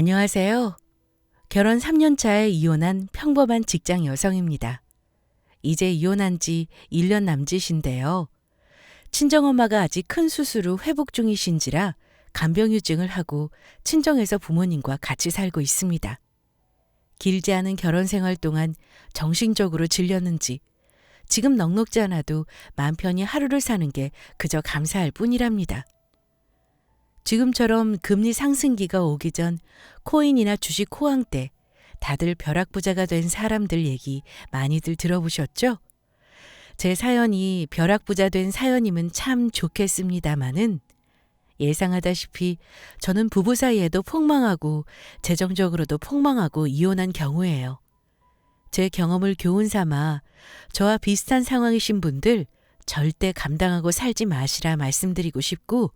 안녕하세요. 결혼 3년 차에 이혼한 평범한 직장 여성입니다. 이제 이혼한 지 1년 남짓인데요. 친정엄마가 아직 큰 수술 후 회복 중이신지라 간병유증을 하고 친정에서 부모님과 같이 살고 있습니다. 길지 않은 결혼 생활 동안 정신적으로 질렸는지 지금 넉넉지 않아도 맘 편히 하루를 사는 게 그저 감사할 뿐이랍니다. 지금처럼 금리 상승기가 오기 전 코인이나 주식 호황 때 다들 벼락부자가 된 사람들 얘기 많이들 들어보셨죠? 제 사연이 벼락부자 된 사연이면 참 좋겠습니다마는 예상하다시피 저는 부부 사이에도 폭망하고 재정적으로도 폭망하고 이혼한 경우예요. 제 경험을 교훈 삼아 저와 비슷한 상황이신 분들 절대 감당하고 살지 마시라 말씀드리고 싶고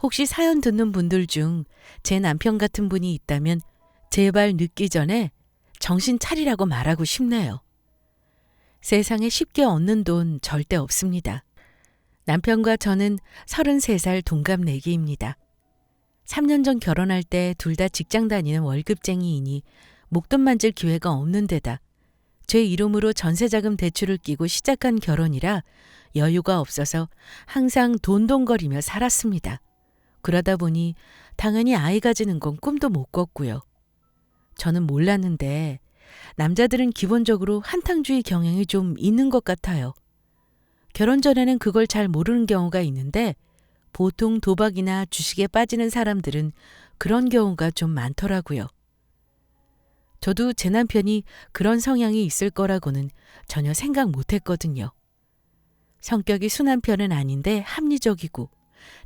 혹시 사연 듣는 분들 중 제 남편 같은 분이 있다면 제발 늦기 전에 정신 차리라고 말하고 싶네요. 세상에 쉽게 얻는 돈 절대 없습니다. 남편과 저는 33살 동갑내기입니다. 3년 전 결혼할 때 둘 다 직장 다니는 월급쟁이이니 목돈 만질 기회가 없는 데다 제 이름으로 전세자금 대출을 끼고 시작한 결혼이라 여유가 없어서 항상 돈돈거리며 살았습니다. 그러다 보니 당연히 아이 가지는 건 꿈도 못 꿨고요. 저는 몰랐는데 남자들은 기본적으로 한탕주의 경향이 좀 있는 것 같아요. 결혼 전에는 그걸 잘 모르는 경우가 있는데 보통 도박이나 주식에 빠지는 사람들은 그런 경우가 좀 많더라고요. 저도 제 남편이 그런 성향이 있을 거라고는 전혀 생각 못 했거든요. 성격이 순한 편은 아닌데 합리적이고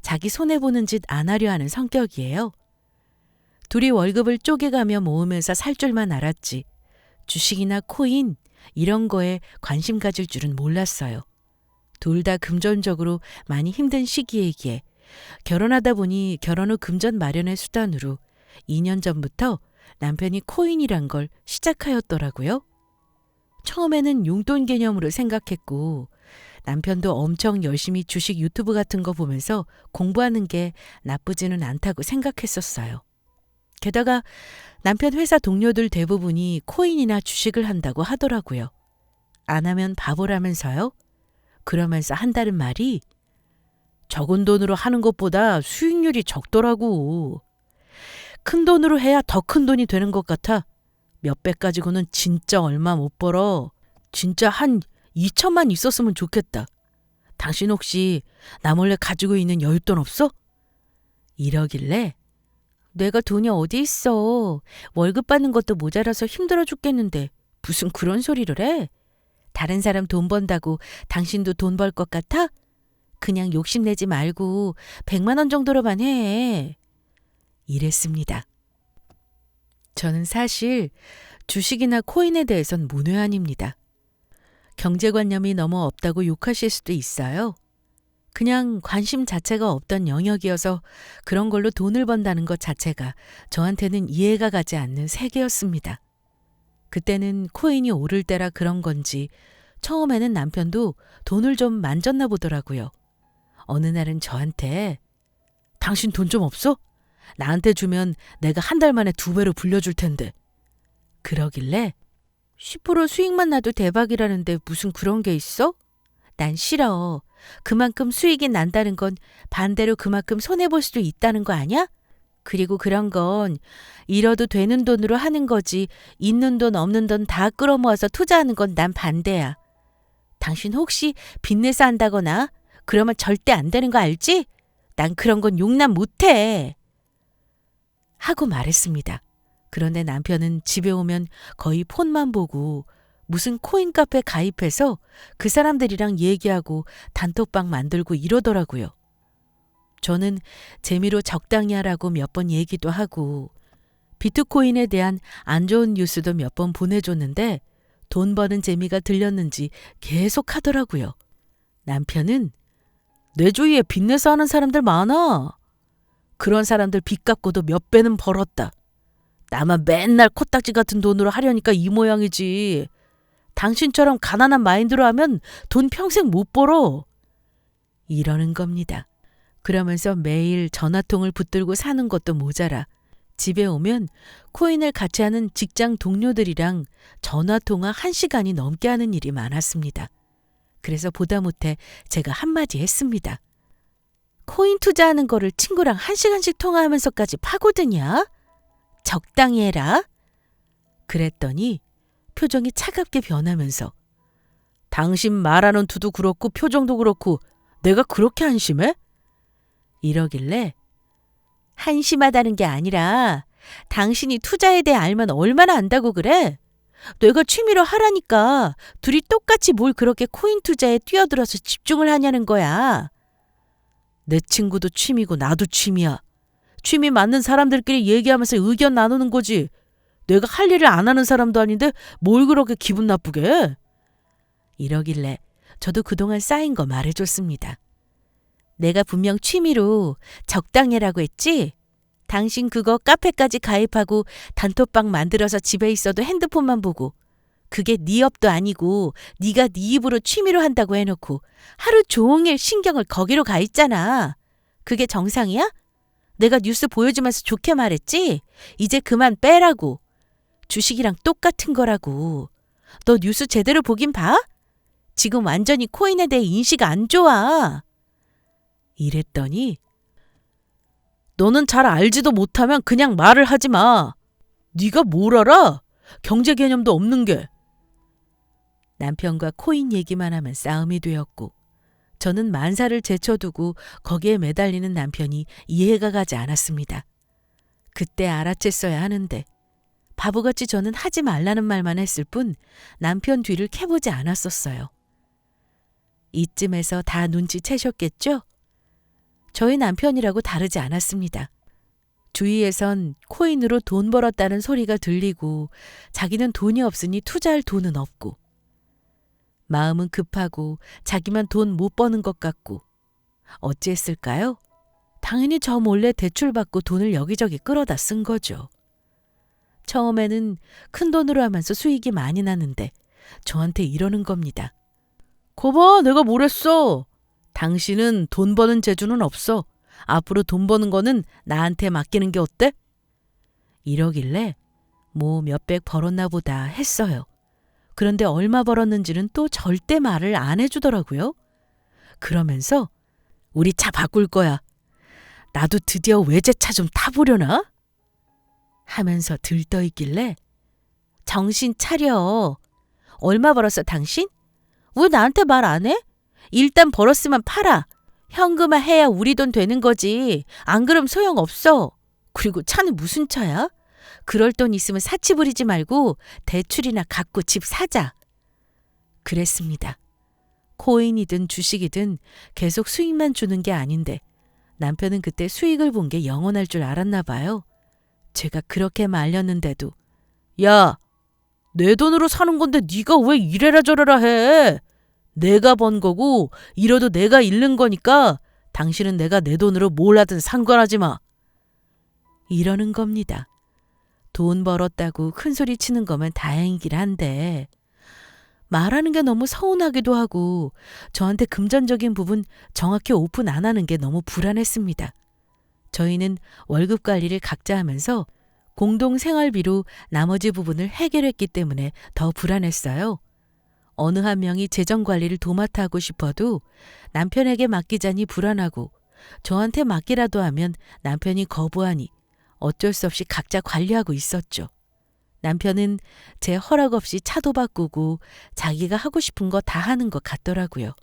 자기 손해보는 짓 안 하려 하는 성격이에요. 둘이 월급을 쪼개가며 모으면서 살 줄만 알았지 주식이나 코인 이런 거에 관심 가질 줄은 몰랐어요. 둘 다 금전적으로 많이 힘든 시기이기에 결혼하다 보니 결혼 후 금전 마련의 수단으로 2년 전부터 남편이 코인이란 걸 시작하였더라고요. 처음에는 용돈 개념으로 생각했고 남편도 엄청 열심히 주식 유튜브 같은 거 보면서 공부하는 게 나쁘지는 않다고 생각했었어요. 게다가 남편 회사 동료들 대부분이 코인이나 주식을 한다고 하더라고요. 안 하면 바보라면서요? 그러면서 한다는 말이 적은 돈으로 하는 것보다 수익률이 적더라고. 큰 돈으로 해야 더 큰 돈이 되는 것 같아. 몇백 가지고는 진짜 얼마 못 벌어. 진짜 한 2천만 있었으면 좋겠다. 당신 혹시 나 몰래 가지고 있는 여윳돈 없어? 이러길래 내가 돈이 어디 있어. 월급 받는 것도 모자라서 힘들어 죽겠는데 무슨 그런 소리를 해? 다른 사람 돈 번다고 당신도 돈 벌 것 같아? 그냥 욕심내지 말고 100만 원 정도로만 해. 이랬습니다. 저는 사실 주식이나 코인에 대해선 문외한입니다. 경제관념이 너무 없다고 욕하실 수도 있어요. 그냥 관심 자체가 없던 영역이어서 그런 걸로 돈을 번다는 것 자체가 저한테는 이해가 가지 않는 세계였습니다. 그때는 코인이 오를 때라 그런 건지 처음에는 남편도 돈을 좀 만졌나 보더라고요. 어느 날은 저한테 당신 돈 좀 없어? 나한테 주면 내가 한 달 만에 2배로 불려줄 텐데. 그러길래 10% 수익만 나도 대박이라는데 무슨 그런 게 있어? 난 싫어. 그만큼 수익이 난다는 건 반대로 그만큼 손해볼 수도 있다는 거 아니야? 그리고 그런 건 잃어도 되는 돈으로 하는 거지 있는 돈 없는 돈 다 끌어모아서 투자하는 건 난 반대야. 당신 혹시 빚내서 한다거나 그러면 절대 안 되는 거 알지? 난 그런 건 용납 못해. 하고 말했습니다. 그런데 남편은 집에 오면 거의 폰만 보고 무슨 코인 카페 가입해서 그 사람들이랑 얘기하고 단톡방 만들고 이러더라고요. 저는 재미로 적당히 하라고 몇 번 얘기도 하고 비트코인에 대한 안 좋은 뉴스도 몇 번 보내줬는데 돈 버는 재미가 들렸는지 계속 하더라고요. 남편은 내 주위에 빚내서 하는 사람들 많아. 그런 사람들 빚 갚고도 몇 배는 벌었다. 나만 맨날 코딱지 같은 돈으로 하려니까 이 모양이지. 당신처럼 가난한 마인드로 하면 돈 평생 못 벌어. 이러는 겁니다. 그러면서 매일 전화통을 붙들고 사는 것도 모자라 집에 오면 코인을 같이 하는 직장 동료들이랑 전화통화 1시간이 넘게 하는 일이 많았습니다. 그래서 보다 못해 제가 한마디 했습니다. 코인 투자하는 거를 친구랑 1시간씩 통화하면서까지 파고드냐? 적당히 해라. 그랬더니 표정이 차갑게 변하면서 당신 말하는 투도 그렇고 표정도 그렇고 내가 그렇게 한심해? 이러길래 한심하다는 게 아니라 당신이 투자에 대해 알면 얼마나 안다고 그래? 내가 취미로 하라니까 둘이 똑같이 뭘 그렇게 코인 투자에 뛰어들어서 집중을 하냐는 거야. 내 친구도 취미고 나도 취미야. 취미 맞는 사람들끼리 얘기하면서 의견 나누는 거지. 내가 할 일을 안 하는 사람도 아닌데 뭘 그렇게 기분 나쁘게 해? 이러길래 저도 그동안 쌓인 거 말해줬습니다. 내가 분명 취미로 적당해라고 했지? 당신 그거 카페까지 가입하고 단톡방 만들어서 집에 있어도 핸드폰만 보고 그게 네 업도 아니고 네가 네 입으로 취미로 한다고 해놓고 하루 종일 신경을 거기로 가 있잖아. 그게 정상이야? 내가 뉴스 보여주면서 좋게 말했지? 이제 그만 빼라고. 주식이랑 똑같은 거라고. 너 뉴스 제대로 보긴 봐? 지금 완전히 코인에 대해 인식 안 좋아. 이랬더니 너는 잘 알지도 못하면 그냥 말을 하지 마. 네가 뭘 알아? 경제 개념도 없는 게. 남편과 코인 얘기만 하면 싸움이 되었고 저는 만사를 제쳐두고 거기에 매달리는 남편이 이해가 가지 않았습니다. 그때 알아챘어야 하는데 바보같이 저는 하지 말라는 말만 했을 뿐 남편 뒤를 캐보지 않았었어요. 이쯤에서 다 눈치채셨겠죠? 저희 남편이라고 다르지 않았습니다. 주위에선 코인으로 돈 벌었다는 소리가 들리고 자기는 돈이 없으니 투자할 돈은 없고 마음은 급하고 자기만 돈 못 버는 것 같고 어찌했을까요? 당연히 저 몰래 대출받고 돈을 여기저기 끌어다 쓴 거죠. 처음에는 큰 돈으로 하면서 수익이 많이 나는데 저한테 이러는 겁니다. 거봐, 내가 뭘 했어. 당신은 돈 버는 재주는 없어. 앞으로 돈 버는 거는 나한테 맡기는 게 어때? 이러길래 뭐 몇백 벌었나 보다 했어요. 그런데 얼마 벌었는지는 또 절대 말을 안 해주더라고요. 그러면서 우리 차 바꿀 거야. 나도 드디어 외제차 좀 타보려나? 하면서 들떠있길래 정신 차려. 얼마 벌었어 당신? 왜 나한테 말 안 해? 일단 벌었으면 팔아. 현금화 해야 우리 돈 되는 거지. 안 그럼 소용없어. 그리고 차는 무슨 차야? 그럴 돈 있으면 사치 부리지 말고 대출이나 갚고 집 사자. 그랬습니다. 코인이든 주식이든 계속 수익만 주는 게 아닌데 남편은 그때 수익을 본 게 영원할 줄 알았나 봐요. 제가 그렇게 말렸는데도 야, 내 돈으로 사는 건데 네가 왜 이래라 저래라 해. 내가 번 거고 잃어도 내가 잃는 거니까 당신은 내가 내 돈으로 뭘 하든 상관하지 마. 이러는 겁니다. 돈 벌었다고 큰소리 치는 거면 다행이긴 한데 말하는 게 너무 서운하기도 하고 저한테 금전적인 부분 정확히 오픈 안 하는 게 너무 불안했습니다. 저희는 월급 관리를 각자 하면서 공동 생활비로 나머지 부분을 해결했기 때문에 더 불안했어요. 어느 한 명이 재정 관리를 도맡아 하고 싶어도 남편에게 맡기자니 불안하고 저한테 맡기라도 하면 남편이 거부하니 어쩔 수 없이 각자 관리하고 있었죠. 남편은 제 허락 없이 차도 바꾸고 자기가 하고 싶은 거 다 하는 것 같더라고요.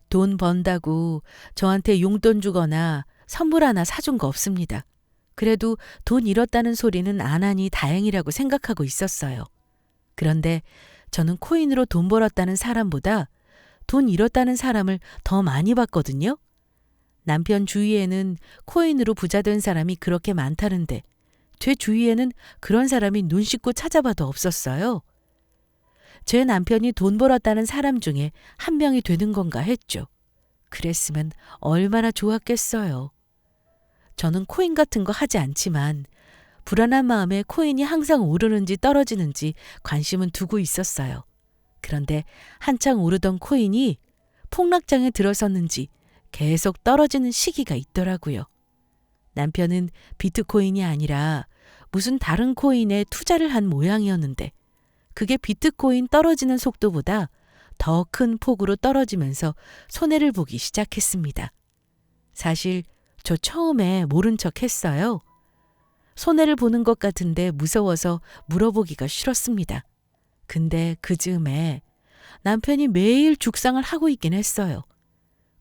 돈 번다고 저한테 용돈 주거나 선물 하나 사준 거 없습니다. 그래도 돈 잃었다는 소리는 안 하니 다행이라고 생각하고 있었어요. 그런데 저는 코인으로 돈 벌었다는 사람보다 돈 잃었다는 사람을 더 많이 봤거든요. 남편 주위에는 코인으로 부자 된 사람이 그렇게 많다는데 제 주위에는 그런 사람이 눈 씻고 찾아봐도 없었어요. 제 남편이 돈 벌었다는 사람 중에 한 명이 되는 건가 했죠. 그랬으면 얼마나 좋았겠어요. 저는 코인 같은 거 하지 않지만 불안한 마음에 코인이 항상 오르는지 떨어지는지 관심은 두고 있었어요. 그런데 한창 오르던 코인이 폭락장에 들어섰는지 계속 떨어지는 시기가 있더라고요. 남편은 비트코인이 아니라 무슨 다른 코인에 투자를 한 모양이었는데 그게 비트코인 떨어지는 속도보다 더 큰 폭으로 떨어지면서 손해를 보기 시작했습니다. 사실 저 처음에 모른 척 했어요. 손해를 보는 것 같은데 무서워서 물어보기가 싫었습니다. 근데 그 즈음에 남편이 매일 죽상을 하고 있긴 했어요.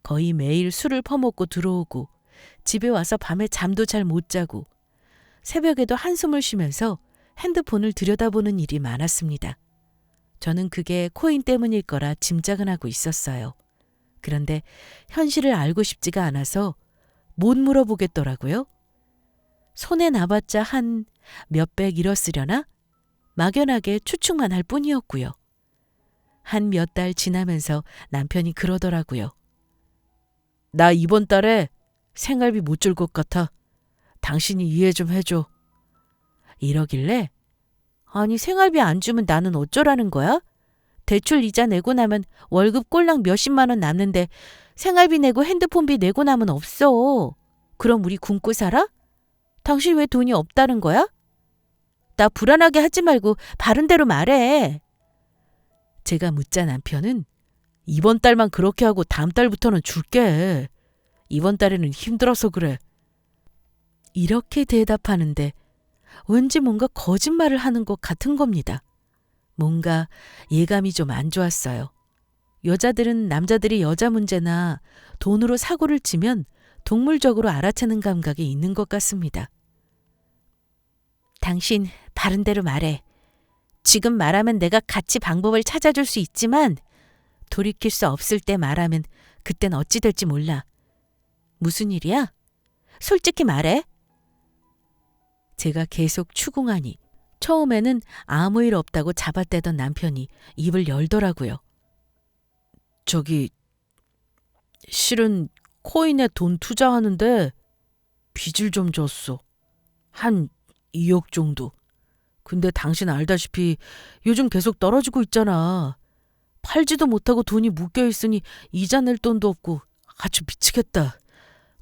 거의 매일 술을 퍼먹고 들어오고 집에 와서 밤에 잠도 잘 못 자고 새벽에도 한숨을 쉬면서 핸드폰을 들여다보는 일이 많았습니다. 저는 그게 코인 때문일 거라 짐작은 하고 있었어요. 그런데 현실을 알고 싶지가 않아서 못 물어보겠더라고요. 손에 나봤자 한 몇백 잃었으려나? 막연하게 추측만 할 뿐이었고요. 한 몇 달 지나면서 남편이 그러더라고요. 나 이번 달에 생활비 못 줄 것 같아. 당신이 이해 좀 해줘. 이러길래 아니 생활비 안 주면 나는 어쩌라는 거야? 대출 이자 내고 나면 월급 꼴랑 몇십만 원 남는데 생활비 내고 핸드폰비 내고 나면 없어. 그럼 우리 굶고 살아? 당신 왜 돈이 없다는 거야? 나 불안하게 하지 말고 바른 대로 말해. 제가 묻자 남편은 이번 달만 그렇게 하고 다음 달부터는 줄게. 이번 달에는 힘들어서 그래. 이렇게 대답하는데 왠지 뭔가 거짓말을 하는 것 같은 겁니다. 뭔가 예감이 좀 안 좋았어요. 여자들은 남자들이 여자 문제나 돈으로 사고를 치면 동물적으로 알아채는 감각이 있는 것 같습니다. 당신 바른 대로 말해. 지금 말하면 내가 같이 방법을 찾아줄 수 있지만 돌이킬 수 없을 때 말하면 그땐 어찌 될지 몰라. 무슨 일이야? 솔직히 말해. 제가 계속 추궁하니 처음에는 아무 일 없다고 잡아떼던 남편이 입을 열더라고요. 저기 실은 코인에 돈 투자하는데 빚을 좀 졌어. 한 2억 정도. 근데 당신 알다시피 요즘 계속 떨어지고 있잖아. 팔지도 못하고 돈이 묶여있으니 이자 낼 돈도 없고 아주 미치겠다.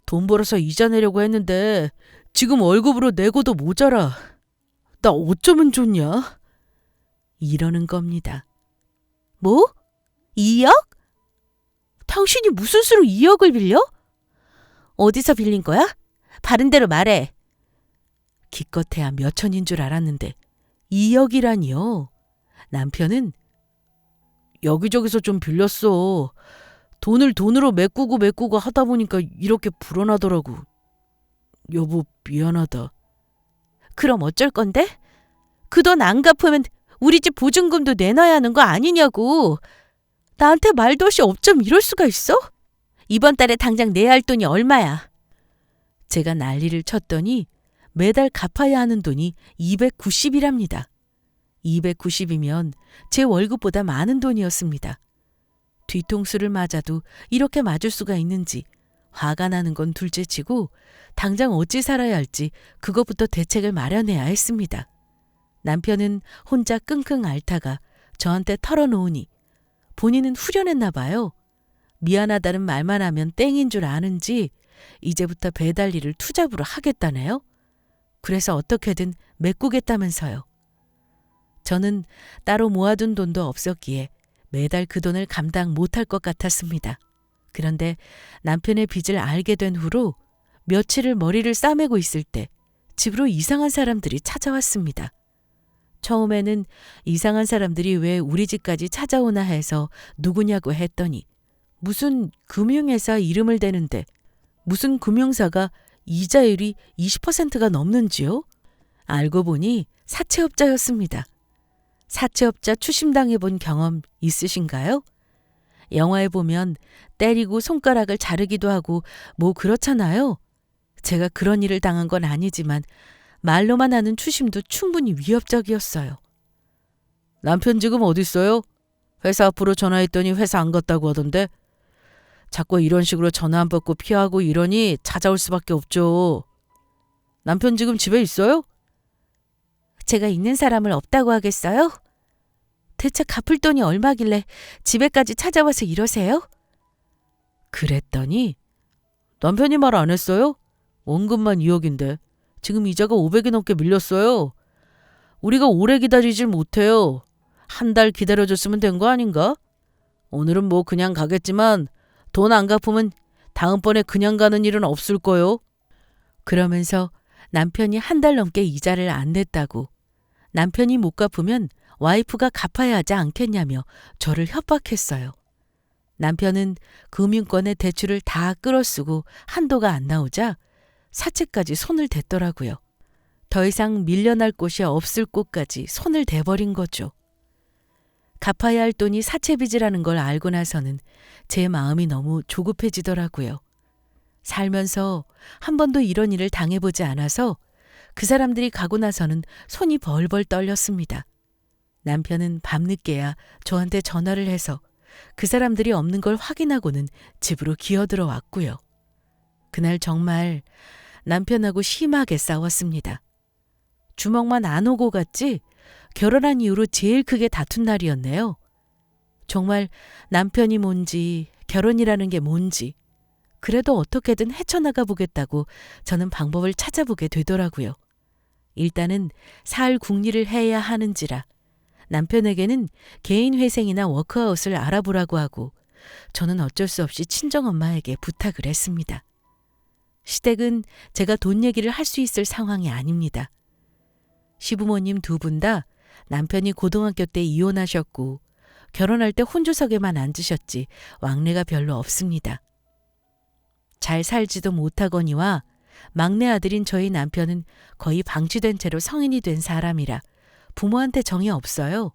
돈 벌어서 이자 내려고 했는데 지금 월급으로 내고도 모자라. 나 어쩌면 좋냐? 이러는 겁니다. 뭐? 2억? 당신이 무슨 수로 2억을 빌려? 어디서 빌린 거야? 바른 대로 말해. 기껏해야 몇 천인 줄 알았는데 2억이라니요. 남편은 여기저기서 좀 빌렸어. 돈을 돈으로 메꾸고 하다 보니까 이렇게 불어나더라고. 여보 미안하다. 그럼 어쩔 건데? 그 돈 안 갚으면 우리 집 보증금도 내놔야 하는 거 아니냐고. 나한테 말도 없이 업점 이럴 수가 있어? 이번 달에 당장 내야 할 돈이 얼마야? 제가 난리를 쳤더니 매달 갚아야 하는 돈이 290이랍니다. 290이면 제 월급보다 많은 돈이었습니다. 뒤통수를 맞아도 이렇게 맞을 수가 있는지 화가 나는 건 둘째치고 당장 어찌 살아야 할지 그것부터 대책을 마련해야 했습니다. 남편은 혼자 끙끙 앓다가 저한테 털어놓으니 본인은 후련했나 봐요. 미안하다는 말만 하면 땡인 줄 아는지 이제부터 배달 일을 투잡으로 하겠다네요. 그래서 어떻게든 메꾸겠다면서요. 저는 따로 모아둔 돈도 없었기에 매달 그 돈을 감당 못할 것 같았습니다. 그런데 남편의 빚을 알게 된 후로 며칠을 머리를 싸매고 있을 때 집으로 이상한 사람들이 찾아왔습니다. 처음에는 이상한 사람들이 왜 우리 집까지 찾아오나 해서 누구냐고 했더니 무슨 금융회사 이름을 대는데 무슨 금융사가 이자율이 20%가 넘는지요? 알고 보니 사채업자였습니다. 사채업자 추심당해 본 경험 있으신가요? 영화에 보면 때리고 손가락을 자르기도 하고 뭐 그렇잖아요. 제가 그런 일을 당한 건 아니지만 말로만 하는 추심도 충분히 위협적이었어요. 남편 지금 어디 있어요? 회사 앞으로 전화했더니 회사 안 갔다고 하던데. 자꾸 이런 식으로 전화 안 받고 피하고 이러니 찾아올 수밖에 없죠. 남편 지금 집에 있어요? 제가 있는 사람을 없다고 하겠어요? 대체 갚을 돈이 얼마길래 집에까지 찾아와서 이러세요? 그랬더니 남편이 말 안 했어요? 원금만 2억인데 지금 이자가 500이 넘게 밀렸어요. 우리가 오래 기다리질 못해요. 한 달 기다려줬으면 된 거 아닌가? 오늘은 뭐 그냥 가겠지만 돈 안 갚으면 다음번에 그냥 가는 일은 없을 거요. 그러면서 남편이 한 달 넘게 이자를 안 냈다고, 남편이 못 갚으면 와이프가 갚아야 하지 않겠냐며 저를 협박했어요. 남편은 금융권의 대출을 다 끌어쓰고 한도가 안 나오자 사채까지 손을 댔더라고요. 더 이상 밀려날 곳이 없을 곳까지 손을 대버린 거죠. 갚아야 할 돈이 사채빚이라는 걸 알고 나서는 제 마음이 너무 조급해지더라고요. 살면서 한 번도 이런 일을 당해보지 않아서 그 사람들이 가고 나서는 손이 벌벌 떨렸습니다. 남편은 밤늦게야 저한테 전화를 해서 그 사람들이 없는 걸 확인하고는 집으로 기어들어왔고요. 그날 정말 남편하고 심하게 싸웠습니다. 주먹만 안 오고 갔지 결혼한 이후로 제일 크게 다툰 날이었네요. 정말 남편이 뭔지 결혼이라는 게 뭔지 그래도 어떻게든 헤쳐나가 보겠다고 저는 방법을 찾아보게 되더라고요. 일단은 살 궁리를 해야 하는지라 남편에게는 개인 회생이나 워크아웃을 알아보라고 하고 저는 어쩔 수 없이 친정엄마에게 부탁을 했습니다. 시댁은 제가 돈 얘기를 할 수 있을 상황이 아닙니다. 시부모님 두 분 다 남편이 고등학교 때 이혼하셨고 결혼할 때 혼주석에만 앉으셨지 왕래가 별로 없습니다. 잘 살지도 못하거니와 막내 아들인 저희 남편은 거의 방치된 채로 성인이 된 사람이라 부모한테 정이 없어요.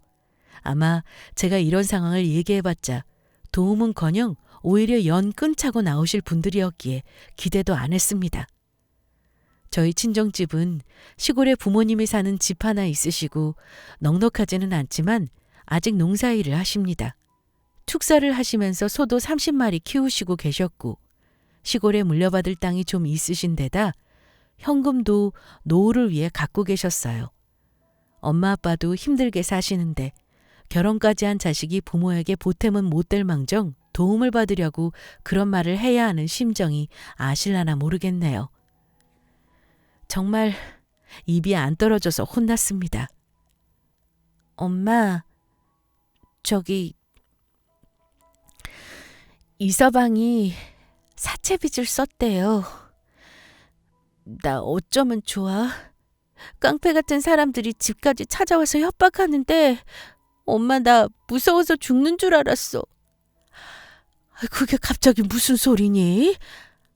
아마 제가 이런 상황을 얘기해봤자 도움은커녕 오히려 연 끈차고 나오실 분들이었기에 기대도 안 했습니다. 저희 친정집은 시골에 부모님이 사는 집 하나 있으시고 넉넉하지는 않지만 아직 농사일을 하십니다. 축사를 하시면서 소도 30마리 키우시고 계셨고 시골에 물려받을 땅이 좀 있으신 데다 현금도 노후를 위해 갖고 계셨어요. 엄마 아빠도 힘들게 사시는데 결혼까지 한 자식이 부모에게 보탬은 못 될 망정 도움을 받으려고 그런 말을 해야 하는 심정이 아실라나 모르겠네요. 정말 입이 안 떨어져서 혼났습니다. 엄마, 저기 이서방이 사채빚을 썼대요. 나 어쩌면 좋아? 깡패 같은 사람들이 집까지 찾아와서 협박하는데 엄마 나 무서워서 죽는 줄 알았어. 그게 갑자기 무슨 소리니?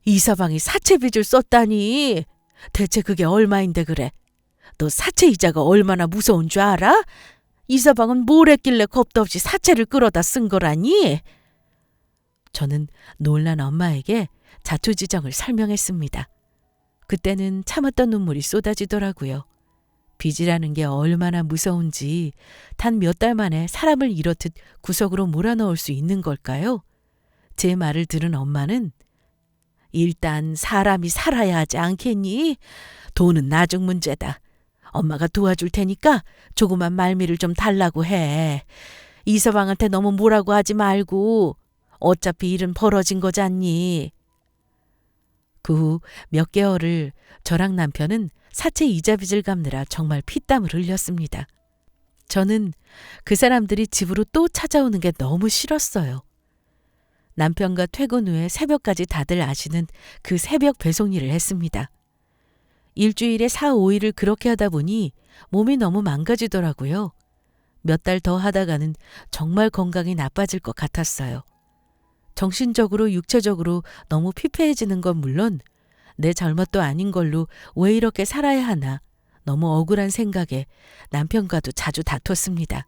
이서방이 사채빚을 썼다니. 대체 그게 얼마인데 그래? 너 사채 이자가 얼마나 무서운 줄 알아? 이서방은 뭘 했길래 겁도 없이 사채를 끌어다 쓴 거라니? 저는 놀란 엄마에게 자초지정을 설명했습니다. 그때는 참았던 눈물이 쏟아지더라고요. 빚이라는 게 얼마나 무서운지 단 몇 달 만에 사람을 이렇듯 구석으로 몰아넣을 수 있는 걸까요? 제 말을 들은 엄마는 일단 사람이 살아야 하지 않겠니? 돈은 나중 문제다. 엄마가 도와줄 테니까 조그만 말미를 좀 달라고 해. 이서방한테 너무 뭐라고 하지 말고 어차피 일은 벌어진 거잖니. 그 후 몇 개월을 저랑 남편은 사채 이자 빚을 갚느라 정말 피땀을 흘렸습니다. 저는 그 사람들이 집으로 또 찾아오는 게 너무 싫었어요. 남편과 퇴근 후에 새벽까지 다들 아시는 그 새벽 배송 일을 했습니다. 일주일에 4, 5일을 그렇게 하다 보니 몸이 너무 망가지더라고요. 몇 달 더 하다가는 정말 건강이 나빠질 것 같았어요. 정신적으로 육체적으로 너무 피폐해지는 건 물론 내 잘못도 아닌 걸로 왜 이렇게 살아야 하나 너무 억울한 생각에 남편과도 자주 다퉜습니다.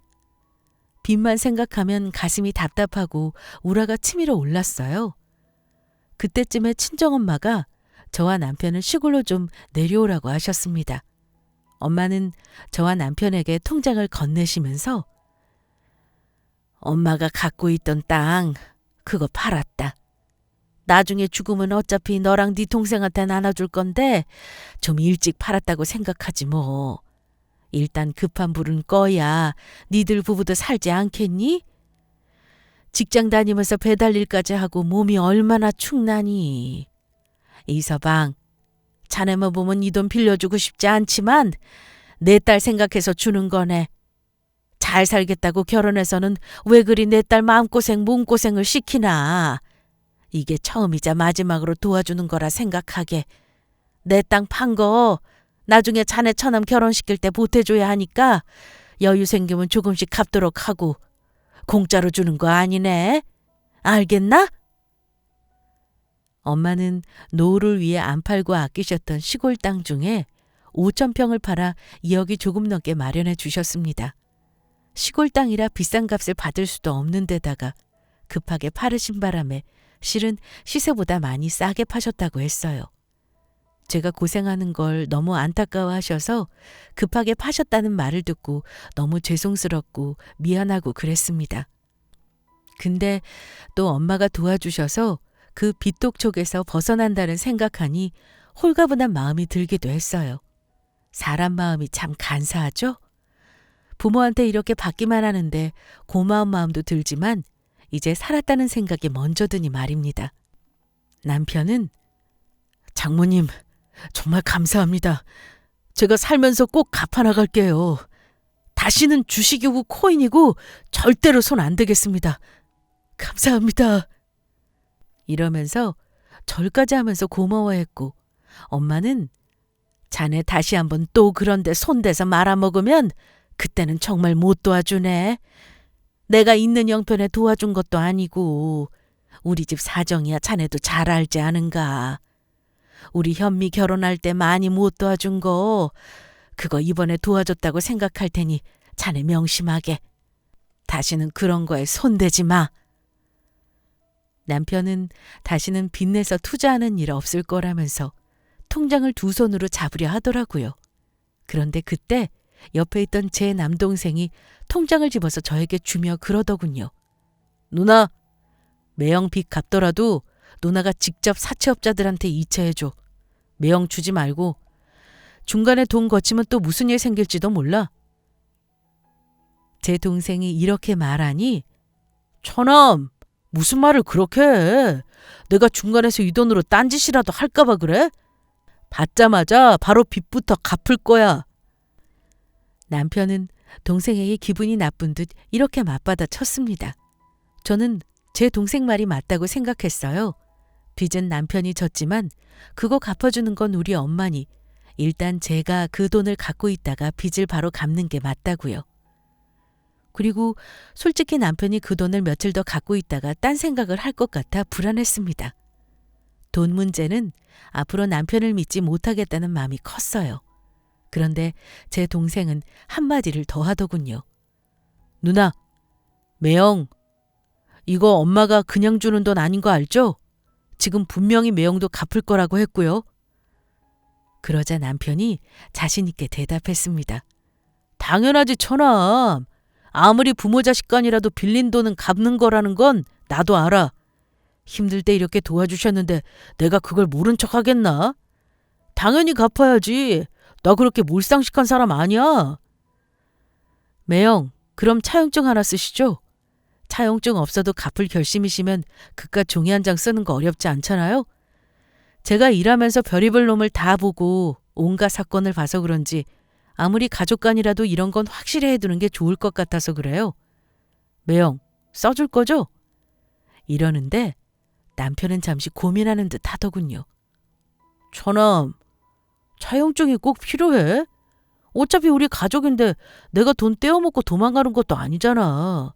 빚만 생각하면 가슴이 답답하고 우라가 치밀어 올랐어요. 그때쯤에 친정엄마가 저와 남편을 시골로 좀 내려오라고 하셨습니다. 엄마는 저와 남편에게 통장을 건네시면서 엄마가 갖고 있던 땅 그거 팔았다. 나중에 죽으면 어차피 너랑 네 동생한테 나눠줄 건데 좀 일찍 팔았다고 생각하지 뭐. 일단 급한 불은 꺼야 니들 부부도 살지 않겠니? 직장 다니면서 배달 일까지 하고 몸이 얼마나 축나니. 이서방, 자네만 보면 이 돈 빌려주고 싶지 않지만 내 딸 생각해서 주는 거네. 잘 살겠다고 결혼해서는 왜 그리 내 딸 마음고생 몸고생을 시키나. 이게 처음이자 마지막으로 도와주는 거라 생각하게. 내 땅 판 거 나중에 자네 처남 결혼시킬 때 보태줘야 하니까 여유 생기면 조금씩 갚도록 하고. 공짜로 주는 거 아니네. 알겠나? 엄마는 노후를 위해 안 팔고 아끼셨던 시골 땅 중에 5,000평을 팔아 2억이 조금 넘게 마련해 주셨습니다. 시골 땅이라 비싼 값을 받을 수도 없는 데다가 급하게 팔으신 바람에 실은 시세보다 많이 싸게 파셨다고 했어요. 제가 고생하는 걸 너무 안타까워하셔서 급하게 파셨다는 말을 듣고 너무 죄송스럽고 미안하고 그랬습니다. 근데 또 엄마가 도와주셔서 그 빚독촉에서 벗어난다는 생각하니 홀가분한 마음이 들기도 했어요. 사람 마음이 참 간사하죠? 부모한테 이렇게 받기만 하는데 고마운 마음도 들지만 이제 살았다는 생각이 먼저 드니 말입니다. 남편은 장모님 정말 감사합니다. 제가 살면서 꼭 갚아나갈게요. 다시는 주식이고 코인이고 절대로 손 안 대겠습니다. 감사합니다. 이러면서 절까지 하면서 고마워했고 엄마는 자네 다시 한번 또 그런데 손대서 말아먹으면 그때는 정말 못 도와주네. 내가 있는 형편에 도와준 것도 아니고 우리 집 사정이야 자네도 잘 알지 않은가. 우리 현미 결혼할 때 많이 못 도와준 거 그거 이번에 도와줬다고 생각할 테니 자네 명심하게. 다시는 그런 거에 손대지 마. 남편은 다시는 빚내서 투자하는 일 없을 거라면서 통장을 두 손으로 잡으려 하더라고요. 그런데 그때 옆에 있던 제 남동생이 통장을 집어서 저에게 주며 그러더군요. 누나, 매형 빚 갚더라도 누나가 직접 사채업자들한테 이체해줘. 매형 주지 말고. 중간에 돈 거치면 또 무슨 일 생길지도 몰라. 제 동생이 이렇게 말하니 처남, 무슨 말을 그렇게 해. 내가 중간에서 이 돈으로 딴짓이라도 할까봐 그래? 받자마자 바로 빚부터 갚을 거야. 남편은 동생에게 기분이 나쁜 듯 이렇게 맞받아 쳤습니다. 저는 제 동생 말이 맞다고 생각했어요. 빚은 남편이 졌지만 그거 갚아주는 건 우리 엄마니 일단 제가 그 돈을 갖고 있다가 빚을 바로 갚는 게 맞다고요. 그리고 솔직히 남편이 그 돈을 며칠 더 갖고 있다가 딴 생각을 할 것 같아 불안했습니다. 돈 문제는 앞으로 남편을 믿지 못하겠다는 마음이 컸어요. 그런데 제 동생은 한마디를 더 하더군요. 누나, 매형, 이거 엄마가 그냥 주는 돈 아닌 거 알죠? 지금 분명히 매형도 갚을 거라고 했고요. 그러자 남편이 자신 있게 대답했습니다. 당연하지 처남. 아무리 부모 자식 간이라도 빌린 돈은 갚는 거라는 건 나도 알아. 힘들 때 이렇게 도와주셨는데 내가 그걸 모른 척 하겠나? 당연히 갚아야지. 나 그렇게 몰상식한 사람 아니야. 매형, 그럼 차용증 하나 쓰시죠? 차용증 없어도 갚을 결심이시면 그깟 종이 한 장 쓰는 거 어렵지 않잖아요? 제가 일하면서 별의별 놈을 다 보고 온갖 사건을 봐서 그런지 아무리 가족 간이라도 이런 건 확실히 해두는 게 좋을 것 같아서 그래요. 매형, 써줄 거죠? 이러는데 남편은 잠시 고민하는 듯 하더군요. 처남, 차용증이 꼭 필요해? 어차피 우리 가족인데 내가 돈 떼어먹고 도망가는 것도 아니잖아.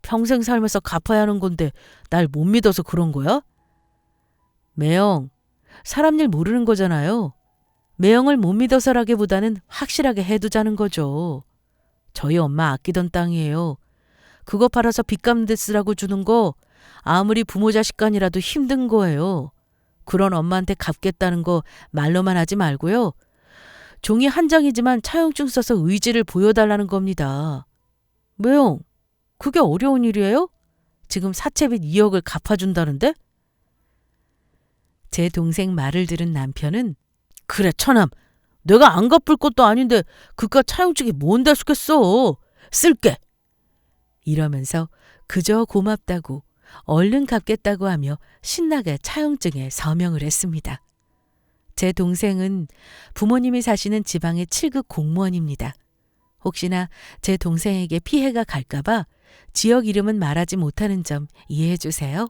평생 살면서 갚아야 하는 건데 날 못 믿어서 그런 거야? 매형, 사람 일 모르는 거잖아요. 매형을 못 믿어서라기보다는 확실하게 해두자는 거죠. 저희 엄마 아끼던 땅이에요. 그거 팔아서 빚 갚는 데 쓰라고 주는 거 아무리 부모 자식 간이라도 힘든 거예요. 그런 엄마한테 갚겠다는 거 말로만 하지 말고요. 종이 한 장이지만 차용증 써서 의지를 보여달라는 겁니다. 매형, 그게 어려운 일이에요? 지금 사채빚 2억을 갚아준다는데? 제 동생 말을 들은 남편은 그래 처남, 내가 안 갚을 것도 아닌데 그깟 차용증이 뭔데 쓰겠어. 쓸게. 이러면서 그저 고맙다고 얼른 갚겠다고 하며 신나게 차용증에 서명을 했습니다. 제 동생은 부모님이 사시는 지방의 7급 공무원입니다. 혹시나 제 동생에게 피해가 갈까봐 지역 이름은 말하지 못하는 점 이해해 주세요.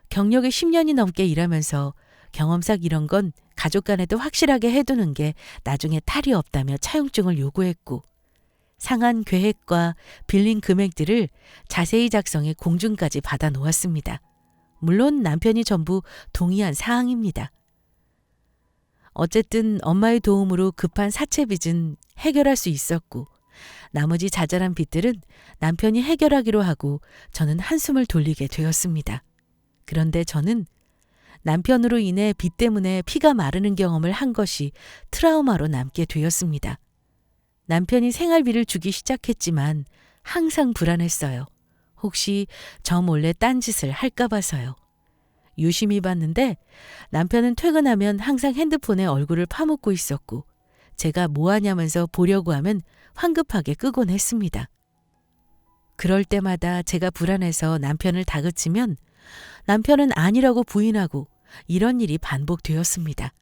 경력이 10년이 넘게 일하면서 경험상 이런 건 가족 간에도 확실하게 해두는 게 나중에 탈이 없다며 차용증을 요구했고 상한 계획과 빌린 금액들을 자세히 작성해 공증까지 받아 놓았습니다. 물론 남편이 전부 동의한 사항입니다. 어쨌든 엄마의 도움으로 급한 사채 빚은 해결할 수 있었고 나머지 자잘한 빚들은 남편이 해결하기로 하고 저는 한숨을 돌리게 되었습니다. 그런데 저는 남편으로 인해 빚 때문에 피가 마르는 경험을 한 것이 트라우마로 남게 되었습니다. 남편이 생활비를 주기 시작했지만 항상 불안했어요. 혹시 저 몰래 딴짓을 할까 봐서요. 유심히 봤는데 남편은 퇴근하면 항상 핸드폰에 얼굴을 파묻고 있었고 제가 뭐 하냐면서 보려고 하면 황급하게 끄곤 했습니다. 그럴 때마다 제가 불안해서 남편을 다그치면 남편은 아니라고 부인하고 이런 일이 반복되었습니다.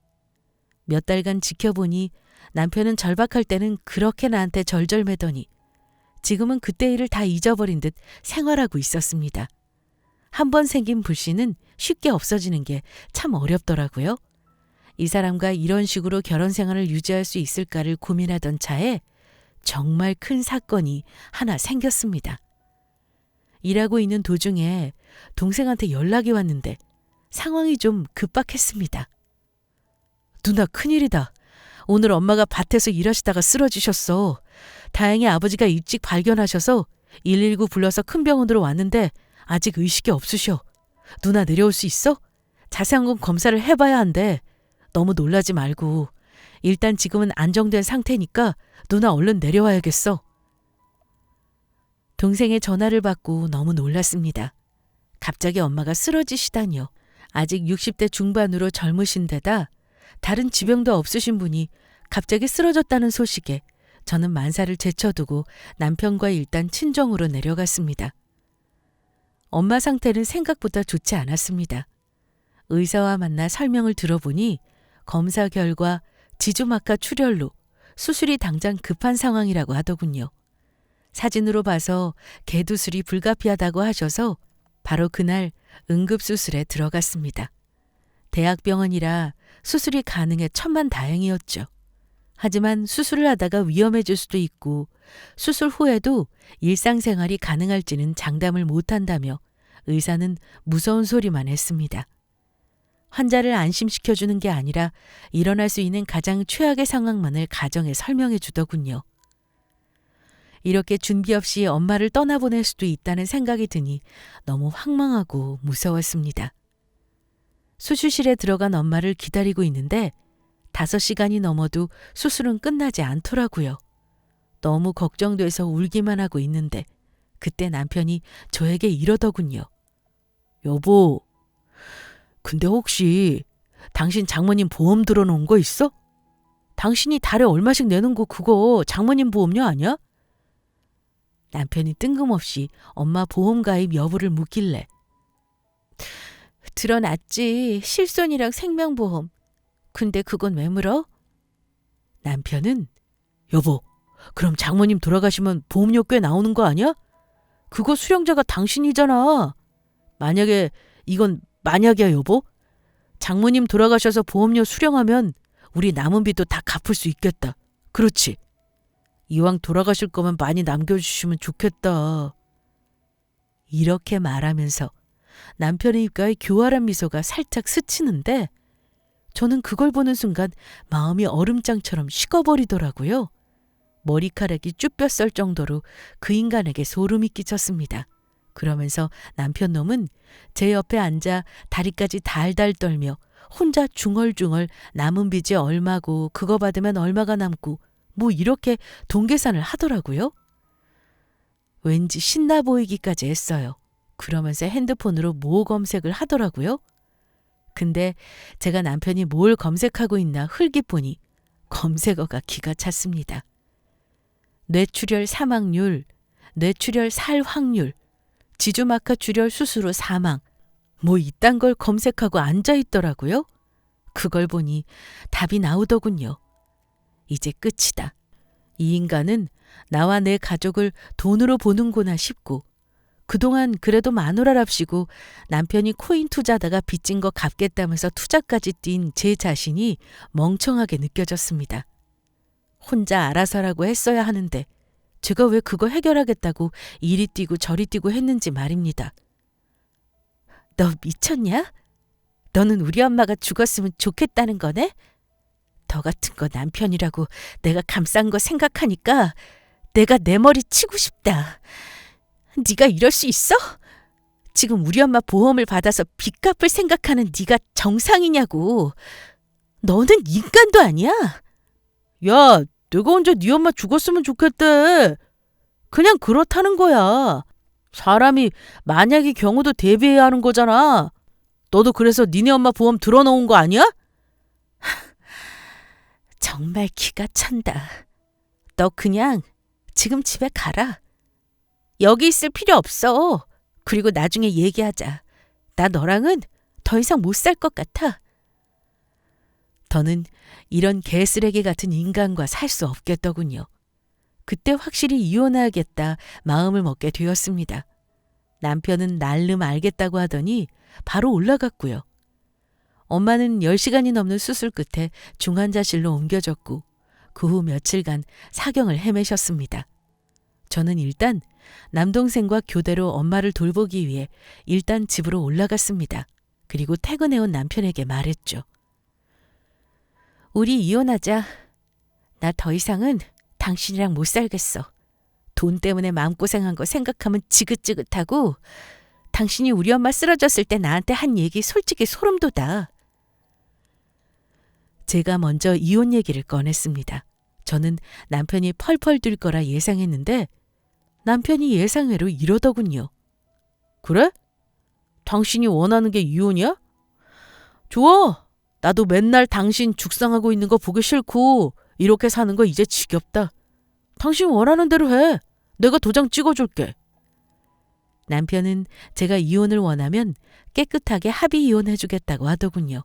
몇 달간 지켜보니 남편은 절박할 때는 그렇게 나한테 절절매더니 지금은 그때 일을 다 잊어버린 듯 생활하고 있었습니다. 한 번 생긴 불씨는 쉽게 없어지는 게 참 어렵더라고요. 이 사람과 이런 식으로 결혼 생활을 유지할 수 있을까를 고민하던 차에 정말 큰 사건이 하나 생겼습니다. 일하고 있는 도중에 동생한테 연락이 왔는데 상황이 좀 급박했습니다. 누나 큰일이다. 오늘 엄마가 밭에서 일하시다가 쓰러지셨어. 다행히 아버지가 일찍 발견하셔서 119 불러서 큰 병원으로 왔는데 아직 의식이 없으셔. 누나 내려올 수 있어? 자세한 건 검사를 해봐야 한대. 너무 놀라지 말고. 일단 지금은 안정된 상태니까 누나 얼른 내려와야겠어. 동생의 전화를 받고 너무 놀랐습니다. 갑자기 엄마가 쓰러지시다니요. 아직 60대 중반으로 젊으신 데다 다른 지병도 없으신 분이 갑자기 쓰러졌다는 소식에 저는 만사를 제쳐두고 남편과 일단 친정으로 내려갔습니다. 엄마 상태는 생각보다 좋지 않았습니다. 의사와 만나 설명을 들어보니 검사 결과 지주막하 출혈로 수술이 당장 급한 상황이라고 하더군요. 사진으로 봐서 개두술이 불가피하다고 하셔서 바로 그날 응급수술에 들어갔습니다. 대학병원이라 수술이 가능해 천만다행이었죠. 하지만 수술을 하다가 위험해질 수도 있고 수술 후에도 일상생활이 가능할지는 장담을 못한다며 의사는 무서운 소리만 했습니다. 환자를 안심시켜주는 게 아니라 일어날 수 있는 가장 최악의 상황만을 가정에 설명해 주더군요. 이렇게 준비 없이 엄마를 떠나보낼 수도 있다는 생각이 드니 너무 황망하고 무서웠습니다. 수술실에 들어간 엄마를 기다리고 있는데 5시간이 넘어도 수술은 끝나지 않더라고요. 너무 걱정돼서 울기만 하고 있는데 그때 남편이 저에게 이러더군요. 여보, 근데 혹시 당신 장모님 보험 들어놓은 거 있어? 당신이 달에 얼마씩 내는 거 그거 장모님 보험료 아니야? 남편이 뜬금없이 엄마 보험 가입 여부를 묻길래 들어놨지. 실손이랑 생명보험. 근데 그건 왜 물어? 남편은 여보, 그럼 장모님 돌아가시면 보험료 꽤 나오는 거 아니야? 그거 수령자가 당신이잖아. 이건 만약이야 여보. 장모님 돌아가셔서 보험료 수령하면 우리 남은 빚도 다 갚을 수 있겠다. 그렇지? 이왕 돌아가실 거면 많이 남겨주시면 좋겠다. 이렇게 말하면서 남편의 입가에 교활한 미소가 살짝 스치는데 저는 그걸 보는 순간 마음이 얼음장처럼 식어버리더라고요. 머리카락이 쭈뼛 설 정도로 그 인간에게 소름이 끼쳤습니다. 그러면서 남편 놈은 제 옆에 앉아 다리까지 달달 떨며 혼자 중얼중얼 남은 빚이 얼마고 그거 받으면 얼마가 남고 뭐 이렇게 동계산을 하더라고요. 왠지 신나 보이기까지 했어요. 그러면서 핸드폰으로 뭐 검색을 하더라고요. 근데 제가 남편이 뭘 검색하고 있나 흘깃 보니 검색어가 기가 찼습니다. 뇌출혈 사망률, 뇌출혈 살 확률, 지주막하 출혈 수술 후 사망, 뭐 이딴 걸 검색하고 앉아있더라고요. 그걸 보니 답이 나오더군요. 이제 끝이다. 이 인간은 나와 내 가족을 돈으로 보는구나 싶고 그동안 그래도 마누라랍시고 남편이 코인 투자다가 빚진 거 갚겠다면서 투자까지 뛴 제 자신이 멍청하게 느껴졌습니다. 혼자 알아서라고 했어야 하는데 제가 왜 그거 해결하겠다고 이리 뛰고 저리 뛰고 했는지 말입니다. 너 미쳤냐? 너는 우리 엄마가 죽었으면 좋겠다는 거네? 너 같은 거 남편이라고 내가 감싼 거 생각하니까 내가 내 머리 치고 싶다. 네가 이럴 수 있어? 지금 우리 엄마 보험을 받아서 빚 갚을 생각하는 네가 정상이냐고. 너는 인간도 아니야. 야, 내가 언제 네 엄마 죽었으면 좋겠대. 그냥 그렇다는 거야. 사람이 만약의 경우도 대비해야 하는 거잖아. 너도 그래서 니네 엄마 보험 들어놓은 거 아니야? 정말 기가 찬다. 너 그냥 지금 집에 가라. 여기 있을 필요 없어. 그리고 나중에 얘기하자. 나 너랑은 더 이상 못 살 것 같아. 더는 이런 개쓰레기 같은 인간과 살 수 없겠더군요. 그때 확실히 이혼해야겠다 마음을 먹게 되었습니다. 남편은 날름 알겠다고 하더니 바로 올라갔고요. 엄마는 10시간이 넘는 수술 끝에 중환자실로 옮겨졌고 그 후 며칠간 사경을 헤매셨습니다. 저는 일단 남동생과 교대로 엄마를 돌보기 위해 일단 집으로 올라갔습니다. 그리고 퇴근해온 남편에게 말했죠. 우리 이혼하자. 나 더 이상은 당신이랑 못 살겠어. 돈 때문에 마음고생한 거 생각하면 지긋지긋하고 당신이 우리 엄마 쓰러졌을 때 나한테 한 얘기 솔직히 소름 돋아. 제가 먼저 이혼 얘기를 꺼냈습니다. 저는 남편이 펄펄 뛸 거라 예상했는데 남편이 예상외로 이러더군요. 그래? 당신이 원하는 게 이혼이야? 좋아. 나도 맨날 당신 죽상하고 있는 거 보기 싫고 이렇게 사는 거 이제 지겹다. 당신 원하는 대로 해. 내가 도장 찍어줄게. 남편은 제가 이혼을 원하면 깨끗하게 합의 이혼해주겠다고 하더군요.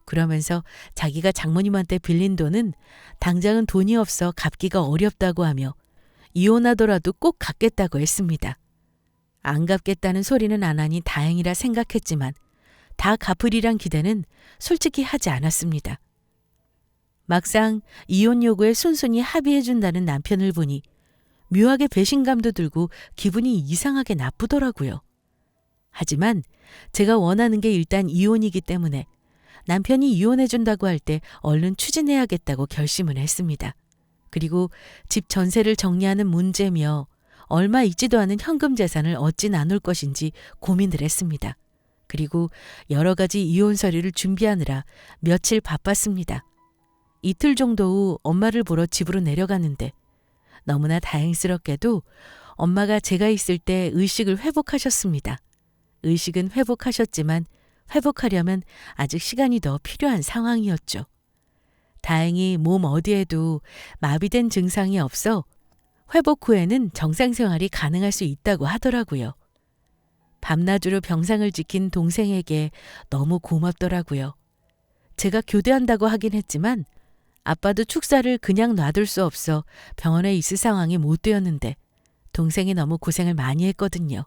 그러면서 자기가 장모님한테 빌린 돈은 당장은 돈이 없어 갚기가 어렵다고 하며 이혼하더라도 꼭 갚겠다고 했습니다. 안 갚겠다는 소리는 안 하니 다행이라 생각했지만 다 갚으리란 기대는 솔직히 하지 않았습니다. 막상 이혼 요구에 순순히 합의해준다는 남편을 보니 묘하게 배신감도 들고 기분이 이상하게 나쁘더라고요. 하지만 제가 원하는 게 일단 이혼이기 때문에 남편이 이혼해준다고 할 때 얼른 추진해야겠다고 결심을 했습니다. 그리고 집 전세를 정리하는 문제며 얼마 있지도 않은 현금 재산을 어찌 나눌 것인지 고민을 했습니다. 그리고 여러 가지 이혼 서류를 준비하느라 며칠 바빴습니다. 이틀 정도 후 엄마를 보러 집으로 내려갔는데 너무나 다행스럽게도 엄마가 제가 있을 때 의식을 회복하셨습니다. 의식은 회복하셨지만 회복하려면 아직 시간이 더 필요한 상황이었죠. 다행히 몸 어디에도 마비된 증상이 없어 회복 후에는 정상 생활이 가능할 수 있다고 하더라고요. 밤낮으로 병상을 지킨 동생에게 너무 고맙더라고요. 제가 교대한다고 하긴 했지만 아빠도 축사를 그냥 놔둘 수 없어 병원에 있을 상황이 못 되었는데 동생이 너무 고생을 많이 했거든요.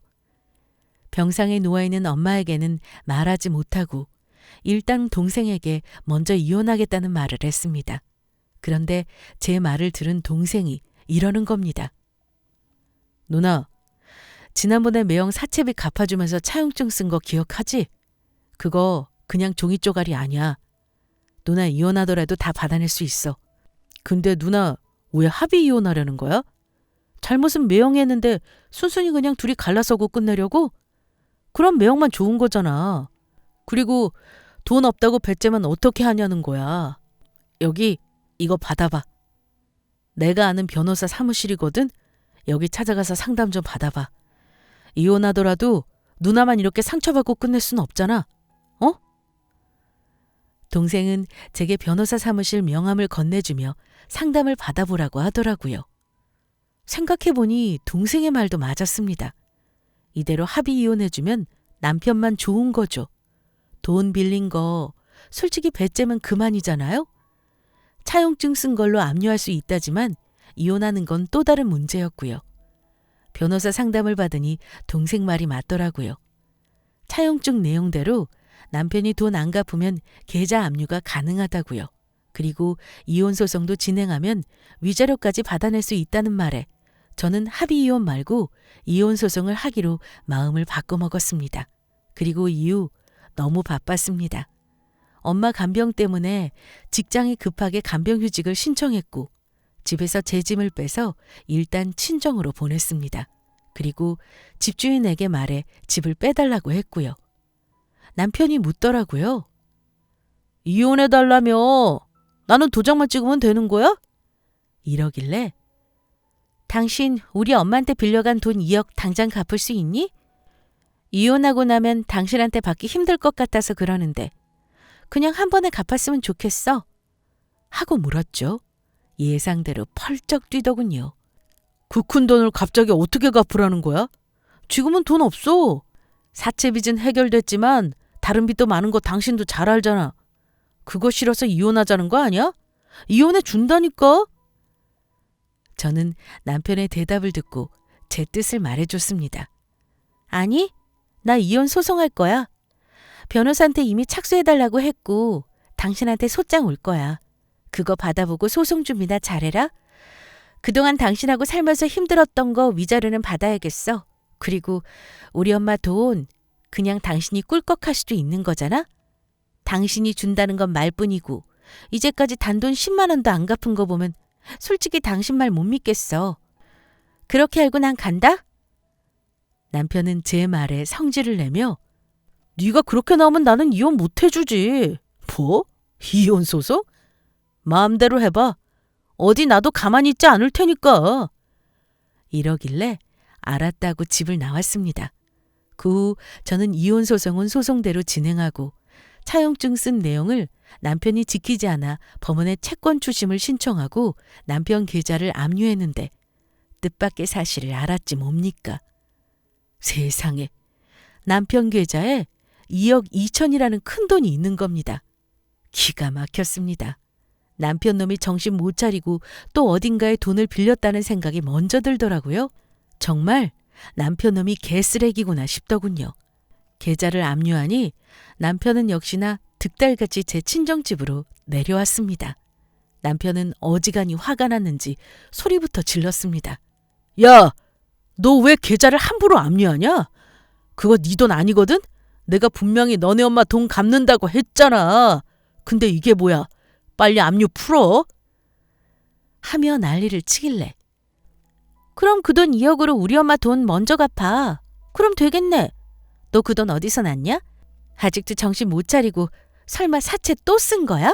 병상에 누워있는 엄마에게는 말하지 못하고 일단 동생에게 먼저 이혼하겠다는 말을 했습니다. 그런데 제 말을 들은 동생이 이러는 겁니다. 누나, 지난번에 매형 사채비 갚아주면서 차용증 쓴 거 기억하지? 그거 그냥 종이 쪼가리 아니야. 누나 이혼하더라도 다 받아낼 수 있어. 근데 누나 왜 합의 이혼하려는 거야? 잘못은 매형이 했는데 순순히 그냥 둘이 갈라서고 끝내려고? 그럼 매형만 좋은 거잖아. 그리고 돈 없다고 배째면 어떻게 하냐는 거야. 여기 이거 받아봐. 내가 아는 변호사 사무실이거든. 여기 찾아가서 상담 좀 받아봐. 이혼하더라도 누나만 이렇게 상처받고 끝낼 순 없잖아. 어? 동생은 제게 변호사 사무실 명함을 건네주며 상담을 받아보라고 하더라고요. 생각해보니 동생의 말도 맞았습니다. 이대로 합의 이혼해주면 남편만 좋은 거죠. 돈 빌린 거 솔직히 배째면 그만이잖아요. 차용증 쓴 걸로 압류할 수 있다지만 이혼하는 건 또 다른 문제였고요. 변호사 상담을 받으니 동생 말이 맞더라고요. 차용증 내용대로 남편이 돈 안 갚으면 계좌 압류가 가능하다고요. 그리고 이혼 소송도 진행하면 위자료까지 받아낼 수 있다는 말에 저는 합의 이혼 말고 이혼 소송을 하기로 마음을 바꿔먹었습니다. 그리고 이후 너무 바빴습니다. 엄마 간병 때문에 직장이 급하게 간병휴직을 신청했고 집에서 제 짐을 빼서 일단 친정으로 보냈습니다. 그리고 집주인에게 말해 집을 빼달라고 했고요. 남편이 묻더라고요. 이혼해달라며. 나는 도장만 찍으면 되는 거야? 이러길래 당신 우리 엄마한테 빌려간 돈 2억 당장 갚을 수 있니? 이혼하고 나면 당신한테 받기 힘들 것 같아서 그러는데 그냥 한 번에 갚았으면 좋겠어. 하고 물었죠. 예상대로 펄쩍 뛰더군요. 그 큰 돈을 갑자기 어떻게 갚으라는 거야? 지금은 돈 없어. 사채 빚은 해결됐지만 다른 빚도 많은 거 당신도 잘 알잖아. 그거 싫어서 이혼하자는 거 아니야? 이혼해 준다니까? 저는 남편의 대답을 듣고 제 뜻을 말해줬습니다. 아니, 나 이혼 소송할 거야. 변호사한테 이미 착수해달라고 했고 당신한테 소장 올 거야. 그거 받아보고 소송 준비나 잘해라. 그동안 당신하고 살면서 힘들었던 거 위자료는 받아야겠어. 그리고 우리 엄마 돈 그냥 당신이 꿀꺽할 수도 있는 거잖아? 당신이 준다는 건 말뿐이고 이제까지 단돈 10만 원도 안 갚은 거 보면 솔직히 당신 말 못 믿겠어. 그렇게 알고 난 간다? 남편은 제 말에 성질을 내며 네가 그렇게 나오면 나는 이혼 못 해주지. 뭐? 이혼 소송? 마음대로 해봐. 어디 나도 가만히 있지 않을 테니까. 이러길래 알았다고 집을 나왔습니다. 그 후 저는 이혼 소송은 소송대로 진행하고 차용증 쓴 내용을 남편이 지키지 않아 법원에 채권 추심을 신청하고 남편 계좌를 압류했는데 뜻밖의 사실을 알았지 뭡니까. 세상에 남편 계좌에 2억 2천이라는 큰돈이 있는 겁니다. 기가 막혔습니다. 남편 놈이 정신 못 차리고 또 어딘가에 돈을 빌렸다는 생각이 먼저 들더라고요. 정말 남편 놈이 개쓰레기구나 싶더군요. 계좌를 압류하니 남편은 역시나 득달같이 제 친정집으로 내려왔습니다. 남편은 어지간히 화가 났는지 소리부터 질렀습니다. 야, 너 왜 계좌를 함부로 압류하냐? 그거 네 돈 아니거든? 내가 분명히 너네 엄마 돈 갚는다고 했잖아. 근데 이게 뭐야? 빨리 압류 풀어. 하며 난리를 치길래 그럼 그 돈 2억으로 우리 엄마 돈 먼저 갚아. 그럼 되겠네. 너 그 돈 어디서 났냐? 아직도 정신 못 차리고 설마 사채 또 쓴 거야?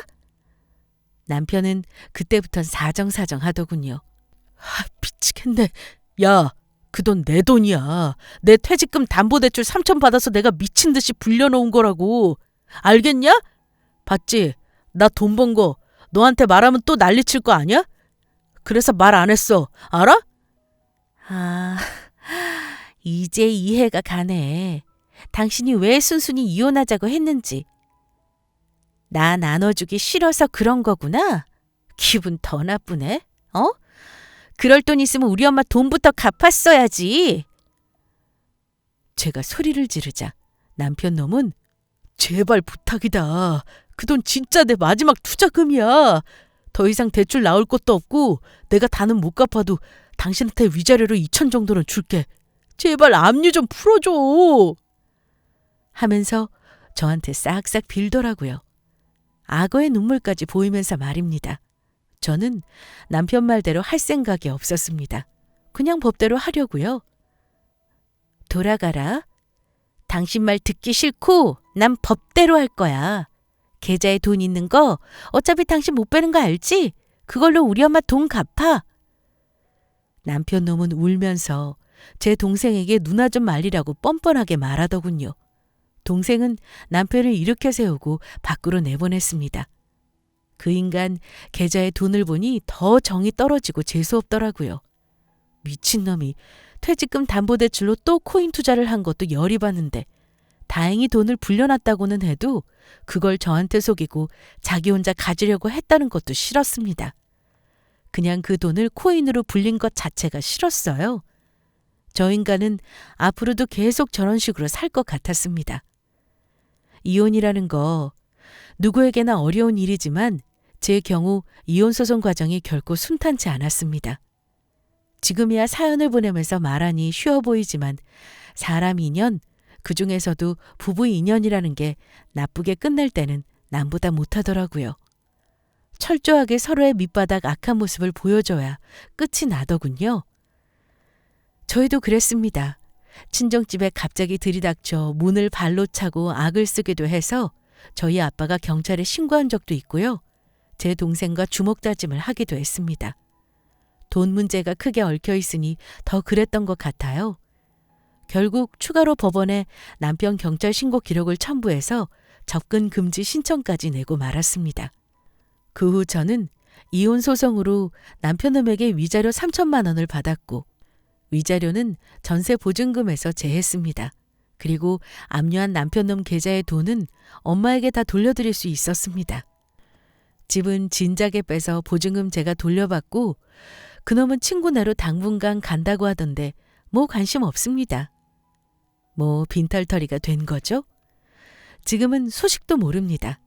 남편은 그때부턴 사정사정 하더군요. 미치겠네. 야, 그 돈 내 돈이야. 내 퇴직금 담보대출 3천 받아서 내가 미친 듯이 불려놓은 거라고. 알겠냐? 봤지? 나 돈 번 거 너한테 말하면 또 난리칠 거 아니야? 그래서 말 안 했어. 알아? 아, 이제 이해가 가네. 당신이 왜 순순히 이혼하자고 했는지. 나 나눠주기 싫어서 그런 거구나. 기분 더 나쁘네. 어? 그럴 돈 있으면 우리 엄마 돈부터 갚았어야지. 제가 소리를 지르자 남편 놈은 제발 부탁이다. 그 돈 진짜 내 마지막 투자금이야. 더 이상 대출 나올 것도 없고 내가 다는 못 갚아도 당신한테 위자료로 2천 정도는 줄게. 제발 압류 좀 풀어줘. 하면서 저한테 싹싹 빌더라고요. 악어의 눈물까지 보이면서 말입니다. 저는 남편 말대로 할 생각이 없었습니다. 그냥 법대로 하려고요. 돌아가라. 당신 말 듣기 싫고 난 법대로 할 거야. 계좌에 돈 있는 거 어차피 당신 못 빼는 거 알지? 그걸로 우리 엄마 돈 갚아. 남편 놈은 울면서 제 동생에게 누나 좀 말리라고 뻔뻔하게 말하더군요. 동생은 남편을 일으켜 세우고 밖으로 내보냈습니다. 그 인간 계좌에 돈을 보니 더 정이 떨어지고 재수없더라고요. 미친놈이 퇴직금 담보대출로 또 코인 투자를 한 것도 열이 받는데 다행히 돈을 불려놨다고는 해도 그걸 저한테 속이고 자기 혼자 가지려고 했다는 것도 싫었습니다. 그냥 그 돈을 코인으로 불린 것 자체가 싫었어요. 저 인간은 앞으로도 계속 저런 식으로 살 것 같았습니다. 이혼이라는 거 누구에게나 어려운 일이지만 제 경우 이혼 소송 과정이 결코 순탄치 않았습니다. 지금이야 사연을 보내면서 말하니 쉬워 보이지만 사람 인연, 그중에서도 부부 인연이라는 게 나쁘게 끝낼 때는 남보다 못하더라고요. 철저하게 서로의 밑바닥 악한 모습을 보여줘야 끝이 나더군요. 저희도 그랬습니다. 친정집에 갑자기 들이닥쳐 문을 발로 차고 악을 쓰기도 해서 저희 아빠가 경찰에 신고한 적도 있고요. 제 동생과 주먹다짐을 하기도 했습니다. 돈 문제가 크게 얽혀 있으니 더 그랬던 것 같아요. 결국 추가로 법원에 남편 경찰 신고 기록을 첨부해서 접근 금지 신청까지 내고 말았습니다. 그 후 저는 이혼 소송으로 남편놈에게 위자료 3천만 원을 받았고 위자료는 전세 보증금에서 제했습니다. 그리고 압류한 남편놈 계좌의 돈은 엄마에게 다 돌려드릴 수 있었습니다. 집은 진작에 빼서 보증금 제가 돌려받고 그놈은 친구네로 당분간 간다고 하던데 뭐 관심 없습니다. 뭐 빈털터리가 된 거죠? 지금은 소식도 모릅니다.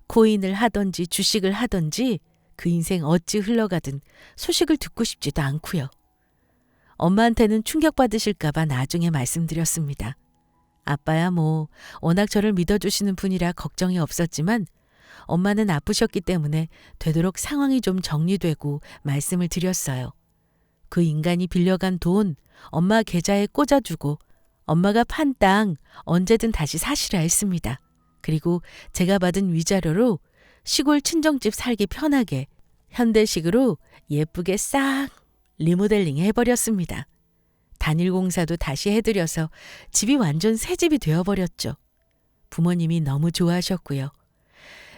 코인을 하던지 주식을 하던지 그 인생 어찌 흘러가든 소식을 듣고 싶지도 않고요. 엄마한테는 충격받으실까 봐 나중에 말씀드렸습니다. 아빠야 뭐 워낙 저를 믿어주시는 분이라 걱정이 없었지만 엄마는 아프셨기 때문에 되도록 상황이 좀 정리되고 말씀을 드렸어요. 그 인간이 빌려간 돈 엄마 계좌에 꽂아주고 엄마가 판 땅 언제든 다시 사시라 했습니다. 그리고 제가 받은 위자료로 시골 친정집 살기 편하게 현대식으로 예쁘게 싹 리모델링 해버렸습니다. 단일 공사도 다시 해드려서 집이 완전 새 집이 되어버렸죠. 부모님이 너무 좋아하셨고요.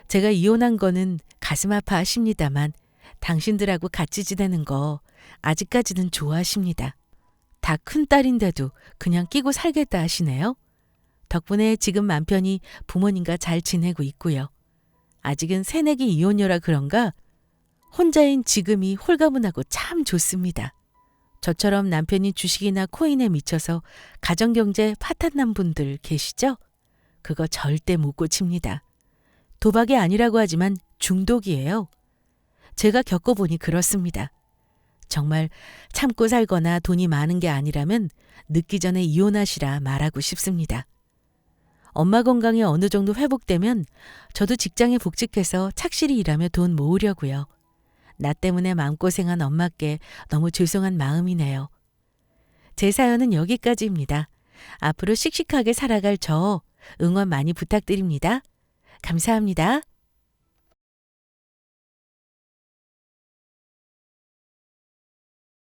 제가 이혼한 거는 가슴 아파하십니다만 당신들하고 같이 지내는 거 아직까지는 좋아하십니다. 다 큰딸인데도 그냥 끼고 살겠다 하시네요. 덕분에 지금 남편이 부모님과 잘 지내고 있고요. 아직은 새내기 이혼녀라 그런가 혼자인 지금이 홀가분하고 참 좋습니다. 저처럼 남편이 주식이나 코인에 미쳐서 가정경제 파탄난 분들 계시죠? 그거 절대 못 고칩니다. 도박이 아니라고 하지만 중독이에요. 제가 겪어보니 그렇습니다. 정말 참고 살거나 돈이 많은 게 아니라면 늦기 전에 이혼하시라 말하고 싶습니다. 엄마 건강이 어느 정도 회복되면 저도 직장에 복직해서 착실히 일하며 돈 모으려고요. 나 때문에 마음고생한 엄마께 너무 죄송한 마음이네요. 제 사연은 여기까지입니다. 앞으로 씩씩하게 살아갈 저 응원 많이 부탁드립니다. 감사합니다.